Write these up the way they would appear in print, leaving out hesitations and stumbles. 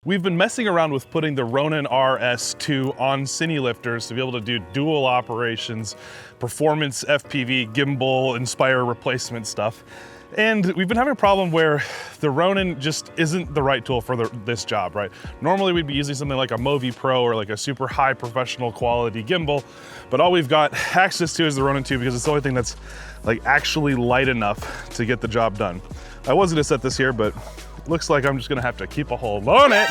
We've been messing around with putting the Ronin RS2 on cinelifters to be able to do dual operations, performance FPV, gimbal, Inspire replacement stuff. And we've been having a problem where the Ronin just isn't the right tool for this job, right? Normally we'd be using something like a Movi Pro or like a super high professional quality gimbal, but all we've got access to is the Ronin 2 because it's the only thing that's like actually light enough to get the job done. I was gonna set this here, but looks like I'm just gonna have to keep a hold on it.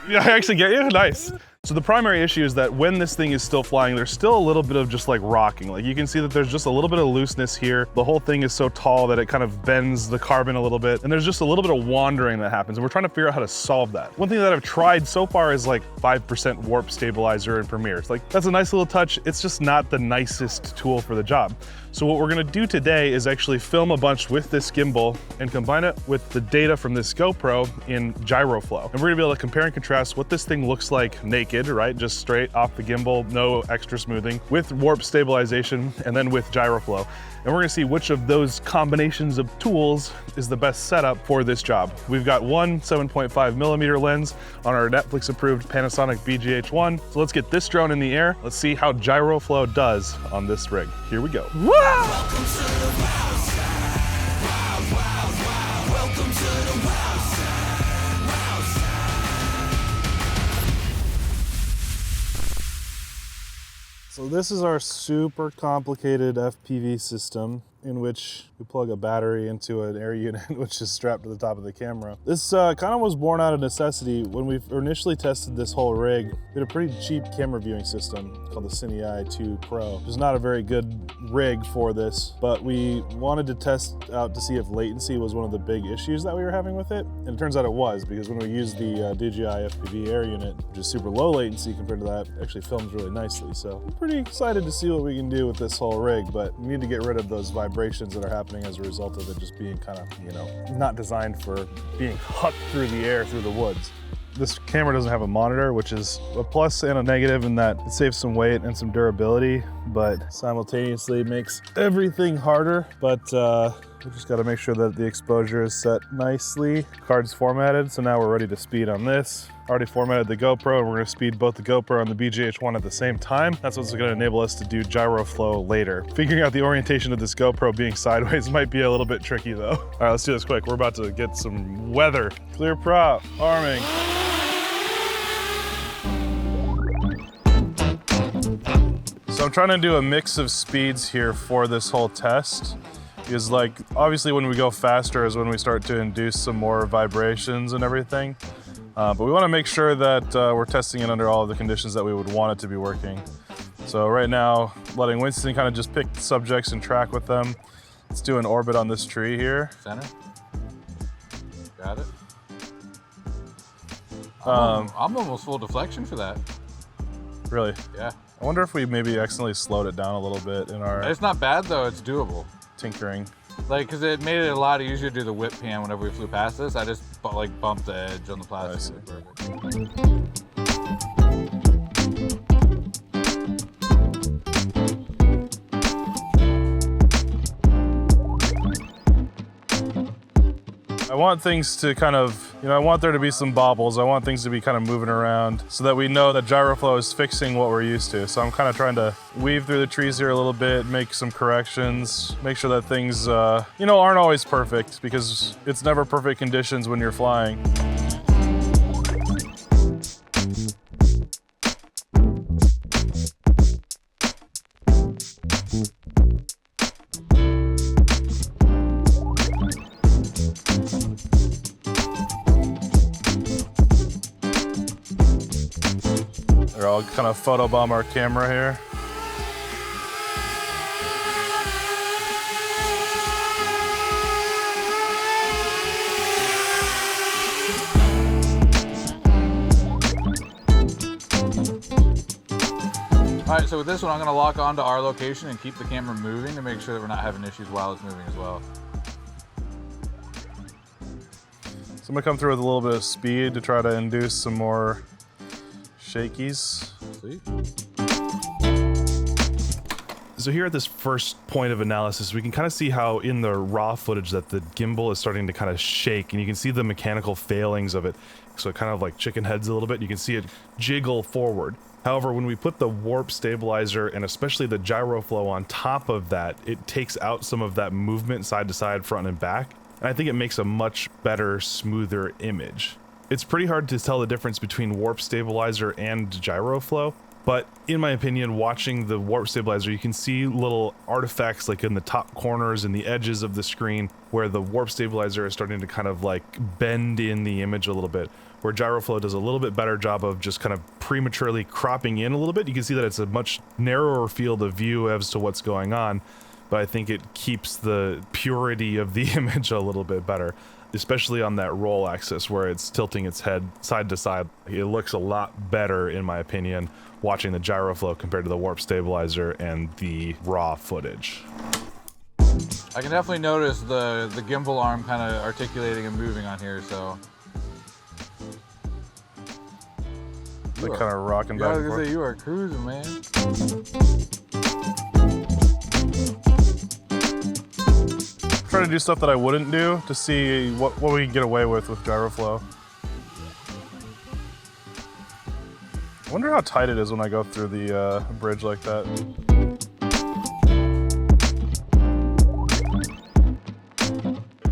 Yeah, I actually get you, nice. So the primary issue is that when this thing is still flying, there's still a little bit of just like rocking. Like you can see that there's just a little bit of looseness here. The whole thing is so tall that it kind of bends the carbon a little bit. And there's just a little bit of wandering that happens. And we're trying to figure out how to solve that. One thing that I've tried so far is like 5% warp stabilizer in Premiere. It's like, that's a nice little touch. It's just not the nicest tool for the job. So what we're gonna do today is actually film a bunch with this gimbal and combine it with the data from this GoPro in Gyroflow. And we're gonna be able to compare and contrast what this thing looks like naked, right? Just straight off the gimbal, no extra smoothing, with warp stabilization, and then with Gyroflow. And we're gonna see which of those combinations of tools is the best setup for this job. We've got one 7.5mm lens on our Netflix approved Panasonic BGH1. So let's get this drone in the air. Let's see how Gyroflow does on this rig. Here we go. Woo! Welcome to the wild side. Wild, wild, wild. Welcome to the wild side. Wild side. So this is our super complicated FPV system in which we plug a battery into an air unit which is strapped to the top of the camera. This kind of was born out of necessity. When we initially tested this whole rig, we had a pretty cheap camera viewing system called the Cine 2 Pro. It was not a very good rig for this, but we wanted to test out to see if latency was one of the big issues that we were having with it. And it turns out it was, because when we used the DJI FPV air unit, which is super low latency compared to that, it actually films really nicely. So I'm pretty excited to see what we can do with this whole rig, but we need to get rid of those vibrations that are happening as a result of it just being kind of, you know, not designed for being hucked through the air through the woods. This camera doesn't have a monitor, which is a plus and a negative in that it saves some weight and some durability, but simultaneously makes everything harder. But we just got to make sure that the exposure is set nicely. Card's formatted, so now we're ready to speed on this. Already formatted the GoPro, and we're gonna speed both the GoPro and the BGH1 at the same time. That's what's gonna enable us to do Gyroflow later. Figuring out the orientation of this GoPro being sideways might be a little bit tricky though. All right, let's do this quick. We're about to get some weather. Clear prop, arming. So I'm trying to do a mix of speeds here for this whole test. Because like, obviously when we go faster is when we start to induce some more vibrations and everything. But we want to make sure that we're testing it under all of the conditions that we would want it to be working. So right now, letting Winston kind of just pick subjects and track with them. Let's do an orbit on this tree here. Center. Got it. I'm almost full deflection for that. Really? Yeah. I wonder if we maybe accidentally slowed it down a little bit in our... It's not bad though, it's doable. Tinkering. Like, cause it made it a lot easier to do the whip pan whenever we flew past this. I just like bumped the edge on the plastic. I want things to kind of, you know, I want there to be some bobbles. I want things to be kind of moving around so that we know that Gyroflow is fixing what we're used to. So I'm kind of trying to weave through the trees here a little bit, make some corrections, make sure that things, you know, aren't always perfect because it's never perfect conditions when you're flying. I'll kind of photobomb our camera here. All right, so with this one, I'm gonna lock onto our location and keep the camera moving to make sure that we're not having issues while it's moving as well. So I'm gonna come through with a little bit of speed to try to induce some more shakies. Sweet. So here at this first point of analysis, we can kind of see how in the raw footage that the gimbal is starting to kind of shake, and you can see the mechanical failings of it. so it kind of like chicken heads a little bit. You can see it jiggle forward. However, when we put the warp stabilizer and especially the Gyroflow on top of that, it takes out some of that movement side to side, front and back. And I think it makes a much better, smoother image. It's pretty hard to tell the difference between warp stabilizer and Gyroflow, but in my opinion, watching the warp stabilizer, you can see little artifacts like in the top corners and the edges of the screen where the warp stabilizer is starting to kind of like bend in the image a little bit, where Gyroflow does a little bit better job of just kind of prematurely cropping in a little bit. You can see that it's a much narrower field of view as to what's going on, but I think it keeps the purity of the image a little bit better, especially on that roll axis where it's tilting its head side to side. It looks a lot better, in my opinion, watching the Gyroflow compared to the warp stabilizer and the raw footage. I can definitely notice the gimbal arm kind of articulating and moving on here, so. Like kind of rocking back and forth. You are cruising, man. Try to do stuff that I wouldn't do to see what we can get away with Gyroflow. I wonder how tight it is when I go through the bridge like that.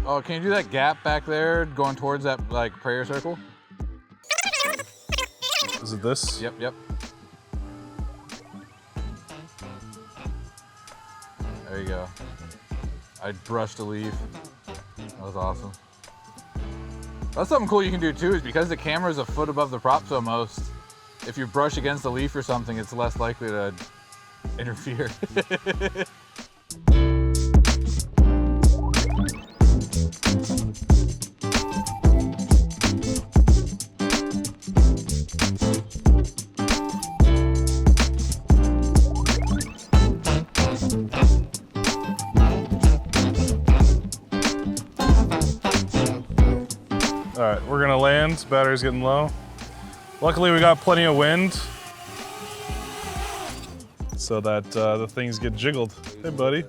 Oh, can you do that gap back there going towards that like prayer circle? Is it this? Yep, yep. There you go. I brushed a leaf. That was awesome. That's something cool you can do too, is because the camera is a foot above the props almost, if you brush against a leaf or something, it's less likely to interfere. All right, we're gonna land. Battery's getting low. Luckily, we got plenty of wind so that the things get jiggled. Hey, buddy.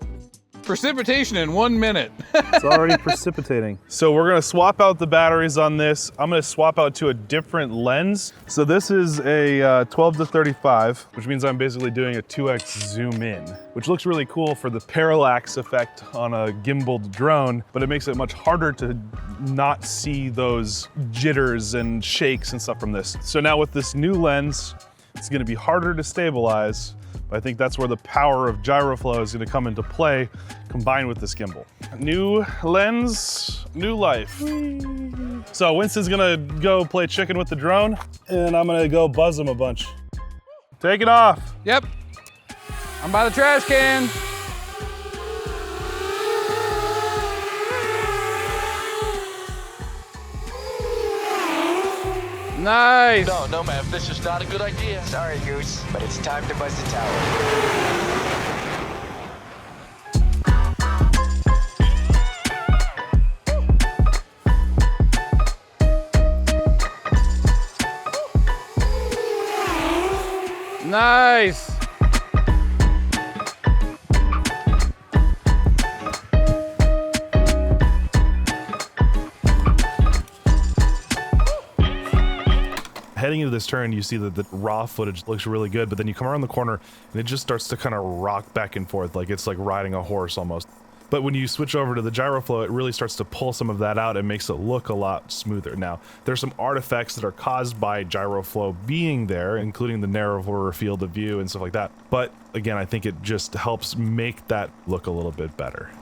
Precipitation in 1 minute. It's already precipitating. So we're gonna swap out the batteries on this. I'm gonna swap out to a different lens. So this is a 12 to 35, which means I'm basically doing a 2x zoom in, which looks really cool for the parallax effect on a gimbaled drone, but it makes it much harder to not see those jitters and shakes and stuff from this. So now with this new lens, it's gonna be harder to stabilize. I think that's where the power of Gyroflow is going to come into play, combined with this gimbal. New lens, new life. So Winston's gonna go play chicken with the drone, and I'm gonna go buzz him a bunch. Take it off. Yep. I'm by the trash can. Nice. No, ma'am, this is not a good idea. Sorry, Goose, but it's time to buzz the tower. Nice. Heading into this turn, you see that the raw footage looks really good, but then you come around the corner and it just starts to kind of rock back and forth like it's like riding a horse almost. But when you switch over to the Gyroflow, it really starts to pull some of that out and makes it look a lot smoother. Now, there's some artifacts that are caused by Gyroflow being there, including the narrower field of view and stuff like that. But again, I think it just helps make that look a little bit better.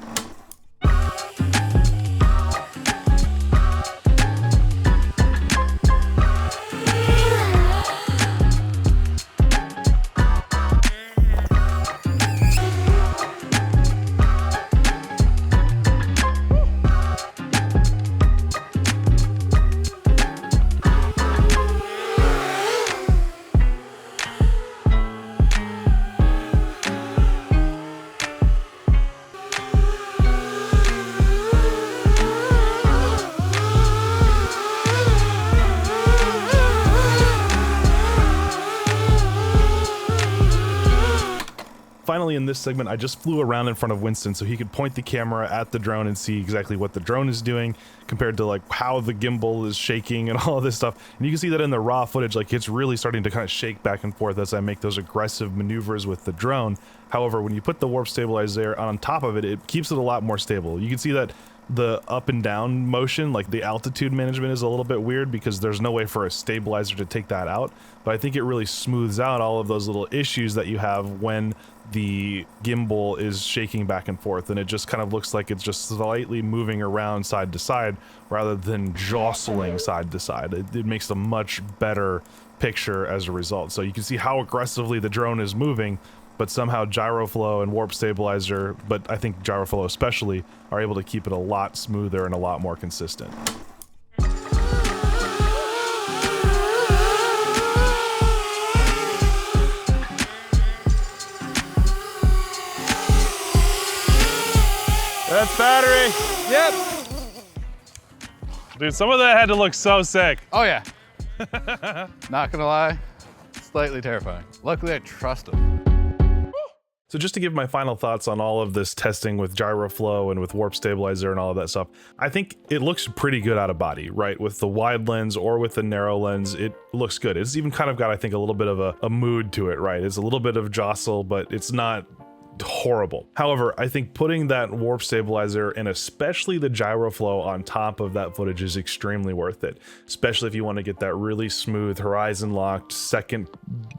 finally, in this segment, I just flew around in front of Winston so he could point the camera at the drone and see exactly what the drone is doing compared to like how the gimbal is shaking and all of this stuff. And you can see that in the raw footage, like it's really starting to kind of shake back and forth as I make those aggressive maneuvers with the drone. However, when you put the warp stabilizer on top of it, it keeps it a lot more stable. You can see that the up and down motion, like the altitude management, is a little bit weird because there's no way for a stabilizer to take that out. But I think it really smooths out all of those little issues that you have when the gimbal is shaking back and forth, and it just kind of looks like it's just slightly moving around side to side rather than jostling side to side. It makes a much better picture as a result. So you can see how aggressively the drone is moving, but somehow Gyroflow and warp stabilizer, but I think Gyroflow especially, are able to keep it a lot smoother and a lot more consistent. That's battery. Yep. Dude, some of that had to look so sick. Oh yeah. Not gonna lie, slightly terrifying. Luckily I trust him. So just to give my final thoughts on all of this testing with Gyroflow and with warp stabilizer and all of that stuff, I think it looks pretty good out of body, right? With the wide lens or with the narrow lens, it looks good. It's even kind of got, I think, a little bit of a mood to it, right? It's a little bit of jostle, but it's not horrible. However, I think putting that warp stabilizer and especially the Gyroflow on top of that footage is extremely worth it, especially if you want to get that really smooth horizon locked second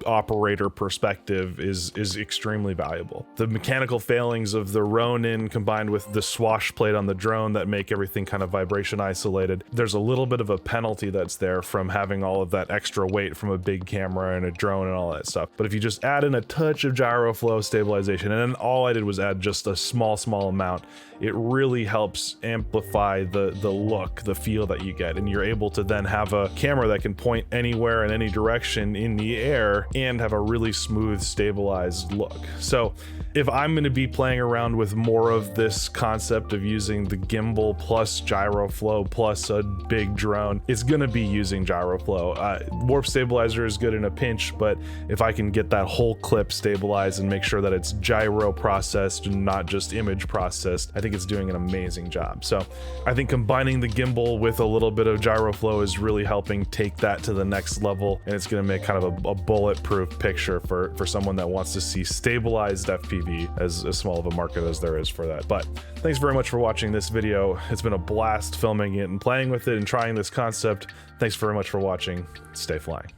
operator perspective is extremely valuable. The mechanical failings of the Ronin combined with the swash plate on the drone that make everything kind of vibration isolated, there's a little bit of a penalty that's there from having all of that extra weight from a big camera and a drone and all that stuff. But if you just add in a touch of Gyroflow stabilization, and then all I did was add just a small amount, it really helps amplify the look, the feel that you get, and you're able to then have a camera that can point anywhere in any direction in the air and have a really smooth, stabilized look. So if I'm going to be playing around with more of this concept of using the gimbal plus Gyroflow plus a big drone, it's going to be using Gyroflow. Warp stabilizer is good in a pinch, but if I can get that whole clip stabilized and make sure that it's gyro processed and not just image processed, I think it's doing an amazing job. So I think combining the gimbal with a little bit of Gyroflow is really helping take that to the next level, and it's going to make kind of a bulletproof picture for someone that wants to see stabilized FPV as small of a market as there is for that. But thanks very much for watching this video. It's been a blast filming it and playing with it and trying this concept. Thanks very much for watching. Stay flying.